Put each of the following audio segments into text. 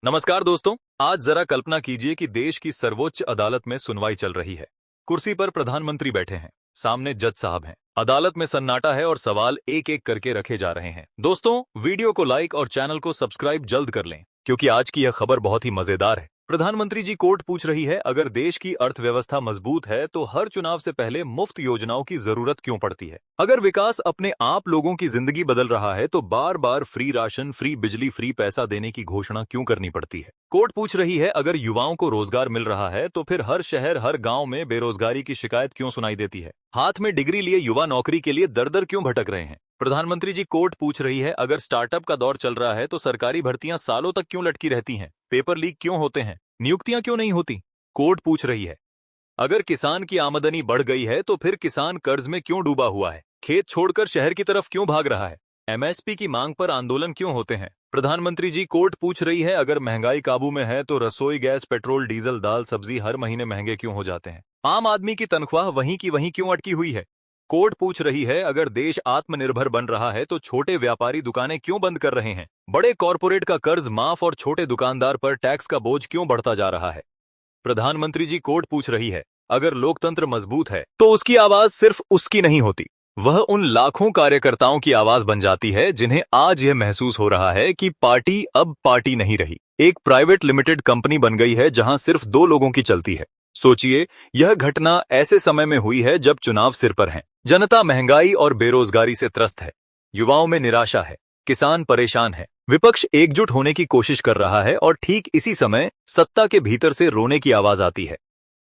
नमस्कार दोस्तों। आज जरा कल्पना कीजिए कि देश की सर्वोच्च अदालत में सुनवाई चल रही है। कुर्सी पर प्रधानमंत्री बैठे हैं, सामने जज साहब हैं। अदालत में सन्नाटा है और सवाल एक एक करके रखे जा रहे हैं। दोस्तों, वीडियो को लाइक और चैनल को सब्सक्राइब जल्द कर लें, क्योंकि आज की यह खबर बहुत ही मजेदार है। प्रधानमंत्री जी कोर्ट पूछ रही है, अगर देश की अर्थव्यवस्था मजबूत है तो हर चुनाव से पहले मुफ्त योजनाओं की जरूरत क्यों पड़ती है? अगर विकास अपने आप लोगों की जिंदगी बदल रहा है तो बार बार फ्री राशन, फ्री बिजली, फ्री पैसा देने की घोषणा क्यों करनी पड़ती है? कोर्ट पूछ रही है, अगर युवाओं को रोजगार मिल रहा है तो फिर हर शहर, हर गांव में बेरोजगारी की शिकायत क्यों सुनाई देती है? हाथ में डिग्री लिए युवा नौकरी के लिए दर दर क्यों भटक रहे हैं? प्रधानमंत्री जी कोर्ट पूछ रही है, अगर स्टार्टअप का दौर चल रहा है तो सरकारी भर्तियां सालों तक क्यों लटकी रहती हैं? पेपर लीक क्यों होते हैं? नियुक्तियां क्यों नहीं होती? कोर्ट पूछ रही है, अगर किसान की आमदनी बढ़ गई है तो फिर किसान कर्ज में क्यों डूबा हुआ है? खेत छोड़कर शहर की तरफ क्यों भाग रहा है? एमएसपी की मांग पर आंदोलन क्यों होते हैं? प्रधानमंत्री जी कोर्ट पूछ रही है, अगर महंगाई काबू में है तो रसोई गैस, पेट्रोल, डीजल, दाल, सब्जी हर महीने महंगे क्यों हो जाते हैं? आम आदमी की तनख्वाह वहीं की वहीं क्यों अटकी हुई है? कोर्ट पूछ रही है, अगर देश आत्मनिर्भर बन रहा है तो छोटे व्यापारी दुकानें क्यों बंद कर रहे हैं? बड़े कॉरपोरेट का कर्ज माफ और छोटे दुकानदार पर टैक्स का बोझ क्यों बढ़ता जा रहा है? प्रधानमंत्री जी कोर्ट पूछ रही है, अगर लोकतंत्र मजबूत है तो उसकी आवाज सिर्फ उसकी नहीं होती, वह उन लाखों कार्यकर्ताओं की आवाज बन जाती है जिन्हें आज यह महसूस हो रहा है कि पार्टी अब पार्टी नहीं रही, एक प्राइवेट लिमिटेड कंपनी बन गई है जहां सिर्फ दो लोगों की चलती है। सोचिए, यह घटना ऐसे समय में हुई है जब चुनाव सिर पर हैं, जनता महंगाई और बेरोजगारी से त्रस्त है, युवाओं में निराशा है, किसान परेशान है, विपक्ष एकजुट होने की कोशिश कर रहा है और ठीक इसी समय सत्ता के भीतर से रोने की आवाज आती है।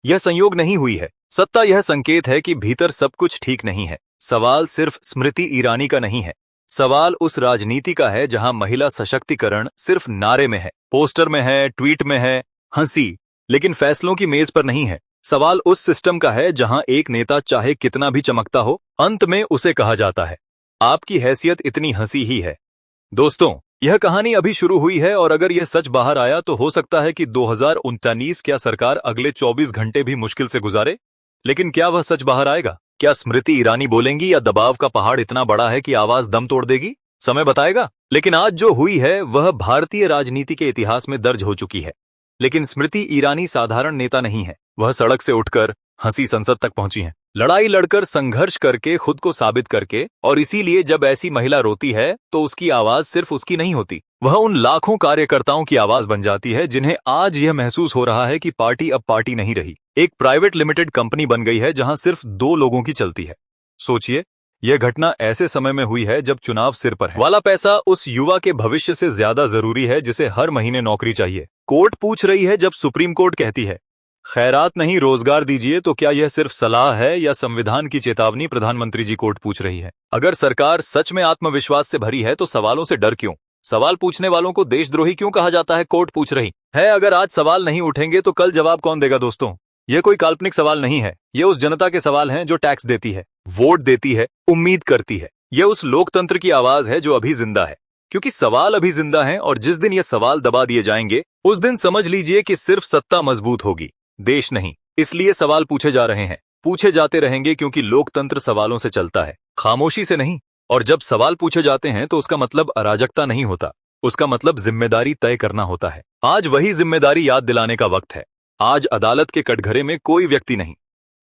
यह संयोग नहीं हुई है, सत्ता यह संकेत है कि भीतर सब कुछ ठीक नहीं है। सवाल सिर्फ स्मृति ईरानी का नहीं है, सवाल उस राजनीति का है जहां महिला सशक्तिकरण सिर्फ नारे में है, पोस्टर में है, ट्वीट में है, हंसी, लेकिन फैसलों की मेज पर नहीं है। सवाल उस सिस्टम का है जहां एक नेता चाहे कितना भी चमकता हो, अंत में उसे कहा जाता है, आपकी हैसियत इतनी हंसी ही है। दोस्तों, यह कहानी अभी शुरू हुई है और अगर यह सच बाहर आया तो हो सकता है कि 2019 क्या सरकार अगले 24 घंटे भी मुश्किल से गुजारे। लेकिन क्या वह सच बाहर आएगा? क्या स्मृति ईरानी बोलेंगी या दबाव का पहाड़ इतना बड़ा है कि आवाज दम तोड़ देगी? समय बताएगा। लेकिन आज जो हुई है वह भारतीय राजनीति के इतिहास में दर्ज हो चुकी है। लेकिन स्मृति ईरानी साधारण नेता नहीं है, वह सड़क से उठकर हंसी संसद तक पहुंची हैं, लड़ाई लड़कर, संघर्ष करके, खुद को साबित करके। और इसीलिए जब ऐसी महिला रोती है तो उसकी आवाज सिर्फ उसकी नहीं होती, वह उन लाखों कार्यकर्ताओं की आवाज बन जाती है जिन्हें आज यह महसूस हो रहा है कि पार्टी अब पार्टी नहीं रही, एक प्राइवेट लिमिटेड कंपनी बन गई है जहां सिर्फ दो लोगों की चलती है। सोचिए, यह घटना ऐसे समय में हुई है जब चुनाव सिर पर है, वाला पैसा उस युवा के भविष्य से ज्यादा जरूरी है जिसे हर महीने नौकरी चाहिए। कोर्ट पूछ रही है, जब सुप्रीम कोर्ट कहती है खैरात नहीं रोजगार दीजिए, तो क्या यह सिर्फ सलाह है या संविधान की चेतावनी? प्रधानमंत्री जी कोर्ट पूछ रही है, अगर सरकार सच में आत्मविश्वास से भरी है तो सवालों से डर क्यों? सवाल पूछने वालों को देशद्रोही क्यों कहा जाता है? कोर्ट पूछ रही है, अगर आज सवाल नहीं उठेंगे तो कल जवाब कौन देगा? दोस्तों, यह कोई काल्पनिक सवाल नहीं है, यह उस जनता के सवाल हैं जो टैक्स देती है, वोट देती है, उम्मीद करती है। यह उस लोकतंत्र की आवाज है जो अभी जिंदा है, क्योंकि सवाल अभी जिंदा हैं और जिस दिन ये सवाल दबा दिए जाएंगे उस दिन समझ लीजिए कि सिर्फ सत्ता मजबूत होगी, देश नहीं। इसलिए सवाल पूछे जा रहे हैं, पूछे जाते रहेंगे, क्योंकि लोकतंत्र सवालों से चलता है, खामोशी से नहीं। और जब सवाल पूछे जाते हैं तो उसका मतलब अराजकता नहीं होता, उसका मतलब जिम्मेदारी तय करना होता है। आज वही जिम्मेदारी याद दिलाने का वक्त है। आज अदालत के कटघरे में कोई व्यक्ति नहीं,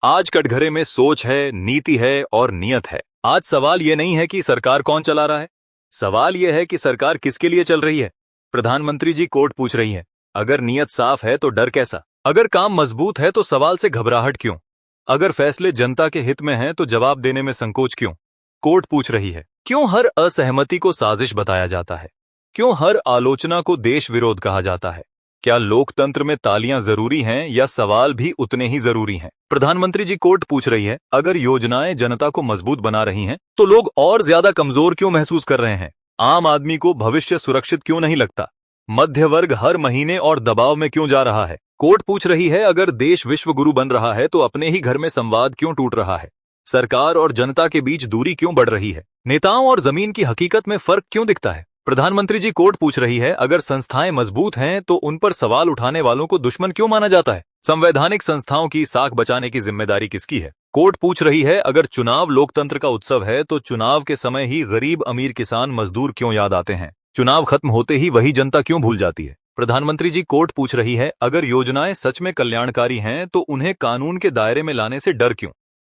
आज कटघरे में सोच है, नीति है और नियत है। आज सवाल यह नहीं है कि सरकार कौन चला रहा है, सवाल यह है कि सरकार किसके लिए चल रही है। प्रधानमंत्री जी कोर्ट पूछ रही है, अगर नियत साफ है तो डर कैसा? अगर काम मजबूत है तो सवाल से घबराहट क्यों? अगर फैसले जनता के हित में हैं तो जवाब देने में संकोच क्यों? कोर्ट पूछ रही है, क्यों हर असहमति को साजिश बताया जाता है? क्यों हर आलोचना को देश विरोध कहा जाता है? क्या लोकतंत्र में तालियां जरूरी हैं या सवाल भी उतने ही जरूरी हैं? प्रधानमंत्री जी कोर्ट पूछ रही है, अगर योजनाएं जनता को मजबूत बना रही हैं तो लोग और ज्यादा कमजोर क्यों महसूस कर रहे हैं? आम आदमी को भविष्य सुरक्षित क्यों नहीं लगता? मध्य वर्ग हर महीने और दबाव में क्यों जा रहा है? कोर्ट पूछ रही है, अगर देश विश्व गुरु बन रहा है तो अपने ही घर में संवाद क्यों टूट रहा है? सरकार और जनता के बीच दूरी क्यों बढ़ रही है? नेताओं और जमीन की हकीकत में फर्क क्यों दिखता है? प्रधानमंत्री जी कोर्ट पूछ रही है, अगर संस्थाएं मजबूत हैं तो उन पर सवाल उठाने वालों को दुश्मन क्यों माना जाता है? संवैधानिक संस्थाओं की साख बचाने की जिम्मेदारी किसकी है? कोर्ट पूछ रही है, अगर चुनाव लोकतंत्र का उत्सव है तो चुनाव के समय ही गरीब, अमीर, किसान, मजदूर क्यों याद आते हैं? चुनाव खत्म होते ही वही जनता क्यों भूल जाती है? प्रधानमंत्री जी, कोर्ट पूछ रही है, अगर योजनाएं सच में कल्याणकारी हैं तो उन्हें कानून के दायरे में लाने से डर क्यों?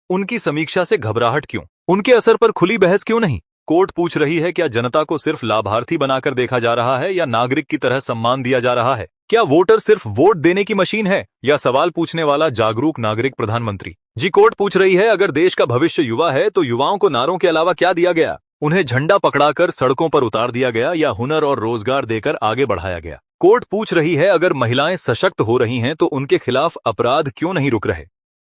उनकी समीक्षा से घबराहट क्यों? उनके असर पर खुली बहस क्यों नहीं? कोर्ट पूछ रही है, क्या जनता को सिर्फ लाभार्थी बनाकर देखा जा रहा है या नागरिक की तरह सम्मान दिया जा रहा है? क्या वोटर सिर्फ वोट देने की मशीन है या सवाल पूछने वाला जागरूक नागरिक? प्रधानमंत्री जी, कोर्ट पूछ रही है, अगर देश का भविष्य युवा है तो युवाओं को नारों के अलावा क्या दिया गया? उन्हें झंडा पकड़ाकर सड़कों पर उतार दिया गया या हुनर और रोजगार देकर आगे बढ़ाया गया? कोर्ट पूछ रही है, अगर महिलाएं सशक्त हो रही हैं तो उनके खिलाफ अपराध क्यों नहीं रुक रहे?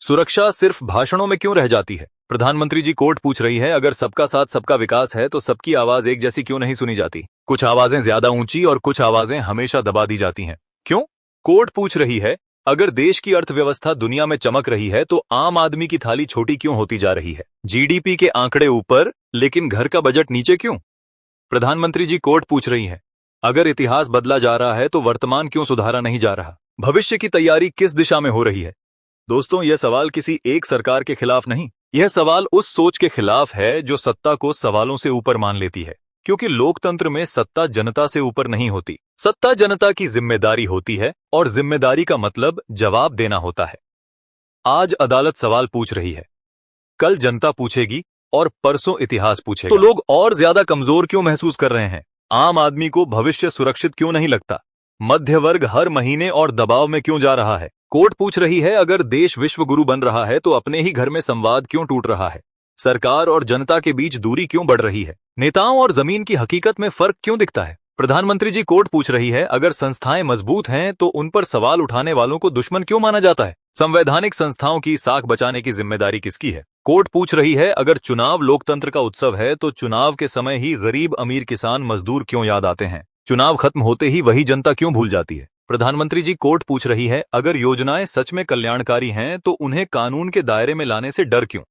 सुरक्षा सिर्फ भाषणों में क्यों रह जाती है? प्रधानमंत्री जी, कोर्ट पूछ रही है, अगर सबका साथ सबका विकास है तो सबकी आवाज एक जैसी क्यों नहीं सुनी जाती? कुछ आवाजें ज्यादा ऊंची और कुछ आवाजें हमेशा दबा दी जाती हैं, क्यों? कोर्ट पूछ रही है, अगर देश की अर्थव्यवस्था दुनिया में चमक रही है तो आम आदमी की थाली छोटी क्यों होती जा रही है? जीडीपी के आंकड़े ऊपर लेकिन घर का बजट नीचे क्यों? प्रधानमंत्री जी, कोर्ट पूछ रही है, अगर इतिहास बदला जा रहा है तो वर्तमान क्यों सुधारा नहीं जा रहा? भविष्य की तैयारी किस दिशा में हो रही है? दोस्तों, यह सवाल किसी एक सरकार के खिलाफ नहीं, यह सवाल उस सोच के खिलाफ है जो सत्ता को सवालों से ऊपर मान लेती है। क्योंकि लोकतंत्र में सत्ता जनता से ऊपर नहीं होती, सत्ता जनता की जिम्मेदारी होती है और जिम्मेदारी का मतलब जवाब देना होता है। आज अदालत सवाल पूछ रही है, कल जनता पूछेगी और परसों इतिहास पूछेगा। तो लोग और ज्यादा कमजोर क्यों महसूस कर रहे हैं? आम आदमी को भविष्य सुरक्षित क्यों नहीं लगता? मध्य वर्ग हर महीने और दबाव में क्यों जा रहा है? कोर्ट पूछ रही है, अगर देश विश्व गुरु बन रहा है तो अपने ही घर में संवाद क्यों टूट रहा है? सरकार और जनता के बीच दूरी क्यों बढ़ रही है? नेताओं और जमीन की हकीकत में फर्क क्यों दिखता है? प्रधानमंत्री जी, कोर्ट पूछ रही है, अगर संस्थाएं मजबूत हैं तो उन पर सवाल उठाने वालों को दुश्मन क्यों माना जाता है? संवैधानिक संस्थाओं की साख बचाने की जिम्मेदारी किसकी है? कोर्ट पूछ रही है, अगर चुनाव लोकतंत्र का उत्सव है तो चुनाव के समय ही गरीब अमीर किसान मजदूर क्यों याद आते हैं? चुनाव खत्म होते ही वही जनता क्यों भूल जाती है? प्रधानमंत्री जी, कोर्ट पूछ रही है, अगर योजनाएं सच में कल्याणकारी हैं तो उन्हें कानून के दायरे में लाने से डर क्यों?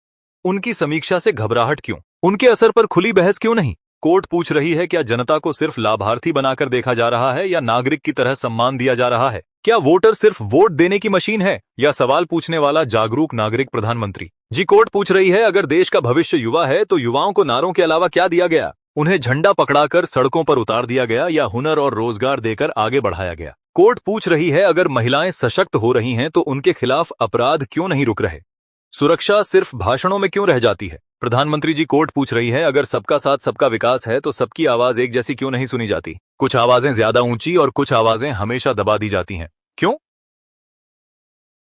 उनकी समीक्षा से घबराहट क्यों? उनके असर पर खुली बहस क्यों नहीं? कोर्ट पूछ रही है, क्या जनता को सिर्फ लाभार्थी बनाकर देखा जा रहा है या नागरिक की तरह सम्मान दिया जा रहा है? क्या वोटर सिर्फ वोट देने की मशीन है या सवाल पूछने वाला जागरूक नागरिक? प्रधानमंत्री जी, कोर्ट पूछ रही है, अगर देश का भविष्य युवा है तो युवाओं को नारों के अलावा क्या दिया गया? उन्हें झंडा पकड़ाकर सड़कों पर उतार दिया गया या हुनर और रोजगार देकर आगे बढ़ाया गया? कोर्ट पूछ रही है, अगर महिलाएं सशक्त हो रही हैं तो उनके खिलाफ अपराध क्यों नहीं रुक रहे? सुरक्षा सिर्फ भाषणों में क्यों रह जाती है? प्रधानमंत्री जी, कोर्ट पूछ रही है, अगर सबका साथ सबका विकास है तो सबकी आवाज एक जैसी क्यों नहीं सुनी जाती? कुछ आवाजें ज्यादा ऊंची और कुछ आवाजें हमेशा दबा दी जाती हैं, क्यों?